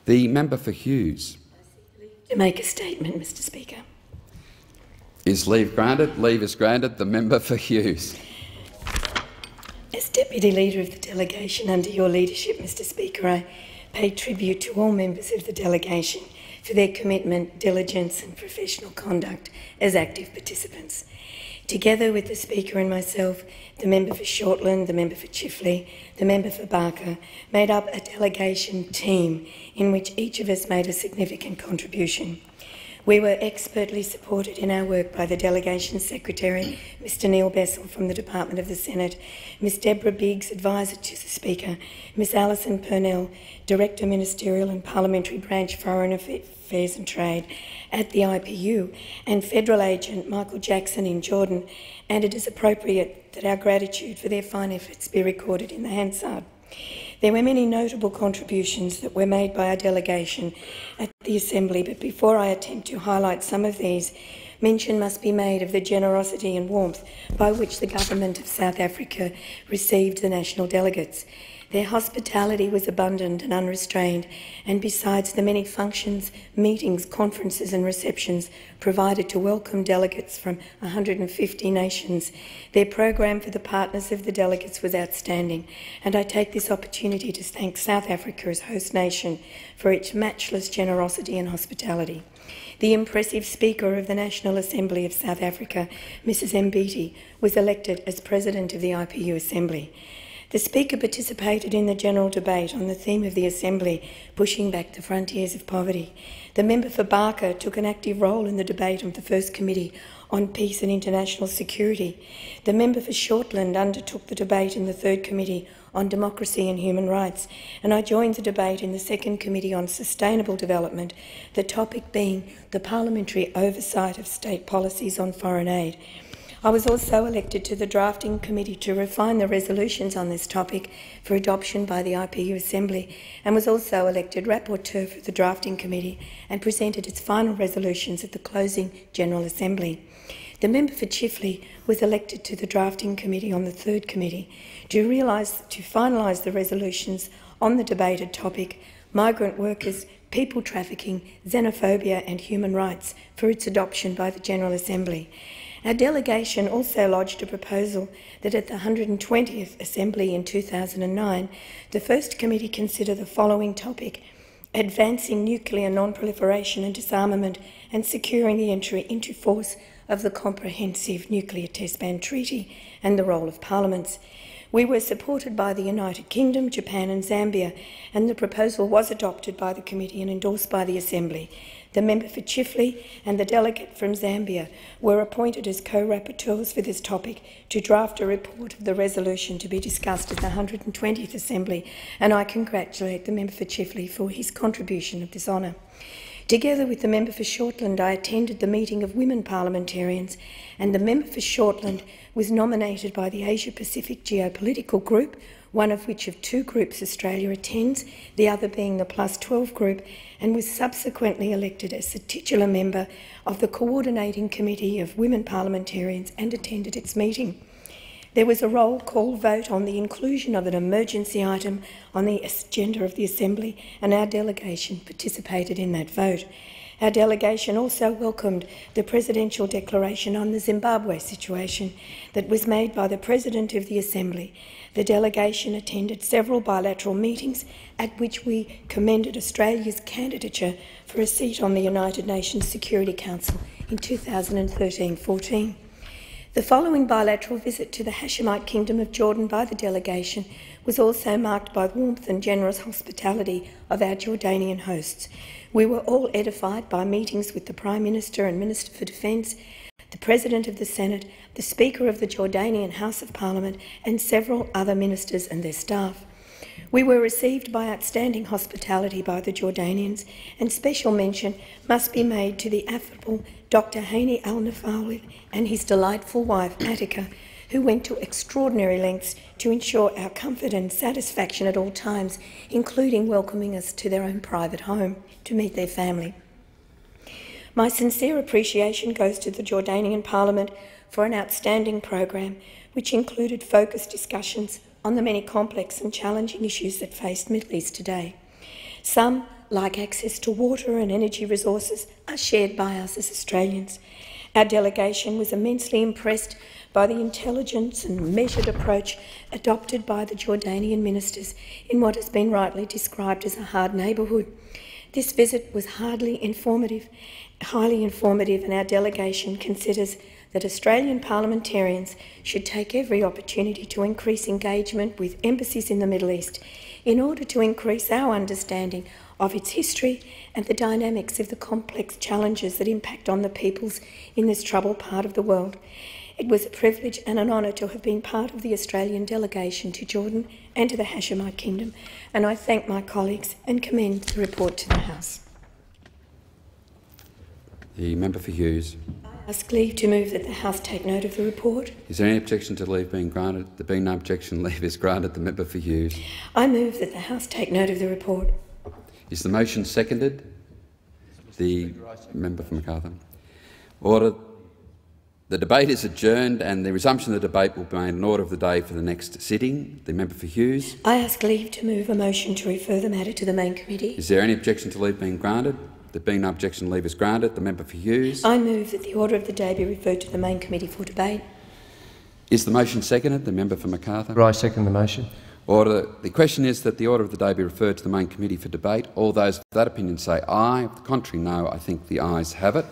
The member for Hughes. To make a statement, Mr Speaker. Is leave granted? Leave is granted. The member for Hughes. As Deputy Leader of the Delegation under your leadership, Mr Speaker, I pay tribute to all members of the delegation for their commitment, diligence and professional conduct as active participants. Together with the Speaker and myself, the member for Shortland, the member for Chifley, the member for Barker, made up a delegation team in which each of us made a significant contribution. We were expertly supported in our work by the Delegation Secretary, Mr Neil Bessell from the Department of the Senate, Ms Deborah Biggs, Advisor to the Speaker, Ms Alison Purnell, Director Ministerial and Parliamentary Branch Foreign Affairs and Trade at the IPU, and Federal Agent Michael Jackson in Jordan, and it is appropriate that our gratitude for their fine efforts be recorded in the Hansard. There were many notable contributions that were made by our delegation at the Assembly, but before I attempt to highlight some of these, mention must be made of the generosity and warmth by which the Government of South Africa received the national delegates. Their hospitality was abundant and unrestrained, and besides the many functions, meetings, conferences and receptions provided to welcome delegates from 150 nations, their program for the partners of the delegates was outstanding, and I take this opportunity to thank South Africa as host nation for its matchless generosity and hospitality. The impressive Speaker of the National Assembly of South Africa, Mrs Mbiti, was elected as President of the IPU Assembly. The Speaker participated in the general debate on the theme of the Assembly, pushing back the frontiers of poverty. The member for Barker took an active role in the debate of the First Committee on Peace and International Security. The member for Shortland undertook the debate in the Third Committee on Democracy and Human Rights, and I joined the debate in the Second Committee on Sustainable Development, the topic being the parliamentary oversight of state policies on foreign aid. I was also elected to the drafting committee to refine the resolutions on this topic for adoption by the IPU Assembly, and was also elected rapporteur for the drafting committee and presented its final resolutions at the closing General Assembly. The member for Chifley was elected to the drafting committee on the Third Committee to finalise the resolutions on the debated topic, migrant workers, people trafficking, xenophobia and human rights, for its adoption by the General Assembly. Our delegation also lodged a proposal that at the 120th Assembly in 2009, the First Committee consider the following topic: advancing nuclear non-proliferation and disarmament and securing the entry into force of the Comprehensive Nuclear Test Ban Treaty and the role of parliaments. We were supported by the United Kingdom, Japan and Zambia, and the proposal was adopted by the committee and endorsed by the Assembly. The member for Chifley and the delegate from Zambia were appointed as co-rapporteurs for this topic to draft a report of the resolution to be discussed at the 120th Assembly, and I congratulate the member for Chifley for his contribution of this honour. Together with the member for Shortland, I attended the meeting of women parliamentarians, and the member for Shortland was nominated by the Asia-Pacific Geopolitical Group, one of which of two groups Australia attends, the other being the Plus 12 group, and was subsequently elected as a titular member of the Coordinating Committee of Women Parliamentarians and attended its meeting. There was a roll call vote on the inclusion of an emergency item on the agenda of the Assembly, and our delegation participated in that vote. Our delegation also welcomed the presidential declaration on the Zimbabwe situation that was made by the President of the Assembly. The delegation attended several bilateral meetings at which we commended Australia's candidature for a seat on the United Nations Security Council in 2013-14. The following bilateral visit to the Hashemite Kingdom of Jordan by the delegation was also marked by warmth and generous hospitality of our Jordanian hosts. We were all edified by meetings with the Prime Minister and Minister for Defence, the President of the Senate, the Speaker of the Jordanian House of Parliament, and several other ministers and their staff. We were received by outstanding hospitality by the Jordanians, and special mention must be made to the affable Dr. Hani Al-Nafawi and his delightful wife, Attica, who went to extraordinary lengths to ensure our comfort and satisfaction at all times, including welcoming us to their own private home to meet their family. My sincere appreciation goes to the Jordanian Parliament for an outstanding program, which included focused discussions on the many complex and challenging issues that faced Middle East today. Some, like access to water and energy resources, are shared by us as Australians. Our delegation was immensely impressed by the intelligence and measured approach adopted by the Jordanian ministers in what has been rightly described as a hard neighbourhood. This visit was highly informative, and our delegation considers that Australian parliamentarians should take every opportunity to increase engagement with embassies in the Middle East in order to increase our understanding of its history and the dynamics of the complex challenges that impact on the peoples in this troubled part of the world. It was a privilege and an honour to have been part of the Australian delegation to Jordan and to the Hashemite Kingdom, and I thank my colleagues and commend the report to the House. The member for Hughes. I ask leave to move that the House take note of the report. Is there any objection to leave being granted? There being no objection, leave is granted. The member for Hughes. I move that the House take note of the report. Is the motion seconded? The member for Macarthur. Order. The debate is adjourned and the resumption of the debate will be made in order of the day for the next sitting. The member for Hughes. I ask leave to move a motion to refer the matter to the main committee. Is there any objection to leave being granted? There being no objection, leave is granted. The member for Hughes. I move that the order of the day be referred to the main committee for debate. Is the motion seconded? The member for Macarthur. I second the motion. Order. The question is that the order of the day be referred to the main committee for debate. All those of that opinion say aye. If the contrary, no. I think the ayes have it.